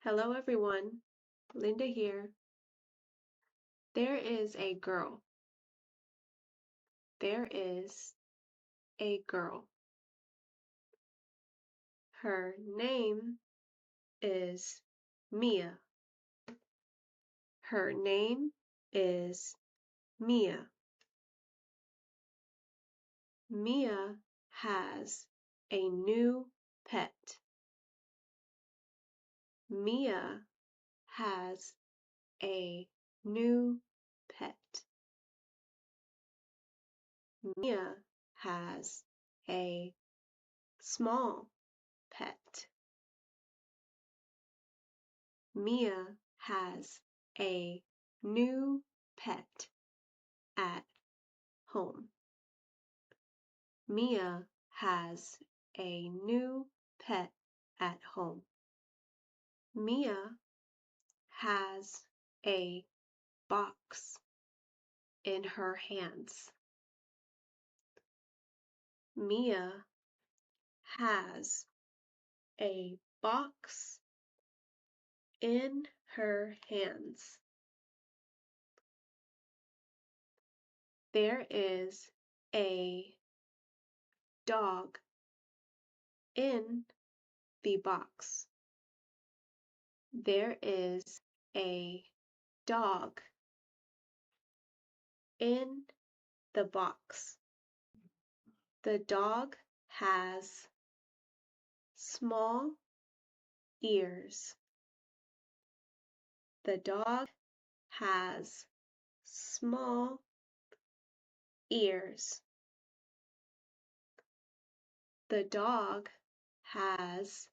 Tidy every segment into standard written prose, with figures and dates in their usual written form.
Hello everyone, Linda here. There is a girl. There is a girl. Her name is Mia. Her name is Mia. Mia has a new pet. Mia has a new pet. Mia has a small pet. Mia has a new pet at home. Mia has a new pet at home. Mia has a box in her hands. Mia has a box in her hands. There is a dog in the box. There is a dog in the box. The dog has small ears. The dog has small ears. The dog has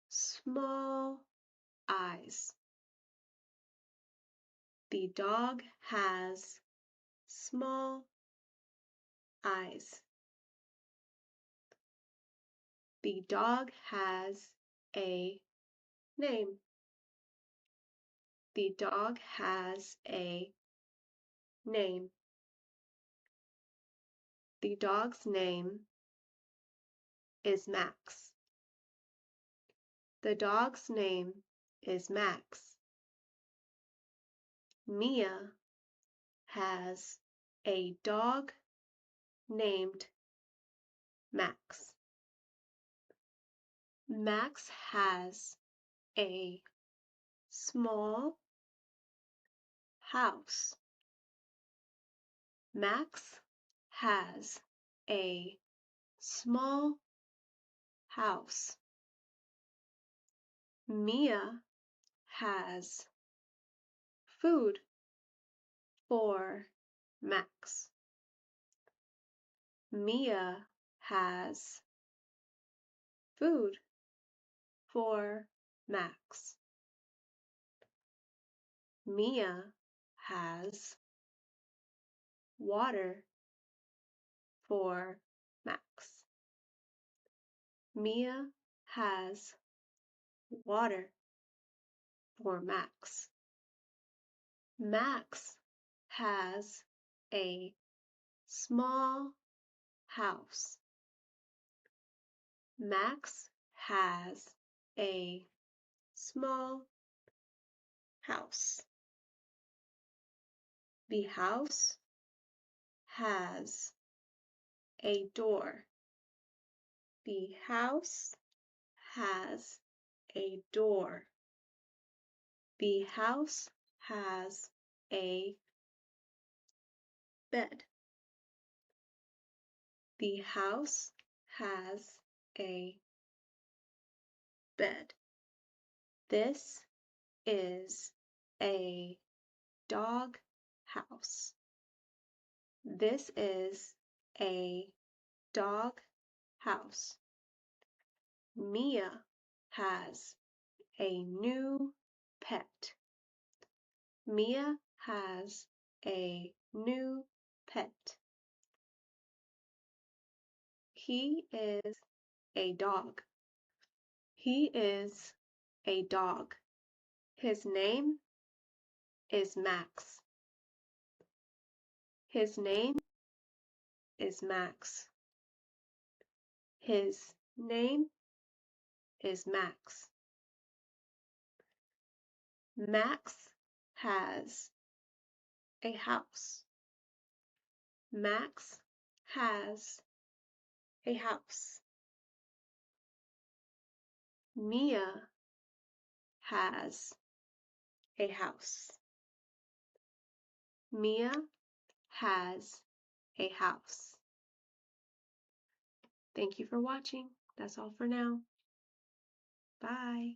small eyes. The dog has small eyes. The dog has a name. The dog has a name. The dog's name is Max. The dog's name is Max. Mia has a dog named Max. Max has a small house. Max has a small house. Mia has food for Max. Mia has food for Max. Mia has water for Max. Mia has water for Max. Max has a small house. Max has a small house. The house has a door. The house has a door. The house has a bed. The house has a bed. This is a dog house. This is a dog house. Mia has a new pet. Mia has a new pet. He is a dog. He is a dog. His name is Max. His name is Max. His name is Max. Max has a house. Max has a house. Mia has a house. Mia has a house. Thank you for watching. That's all for now. Bye.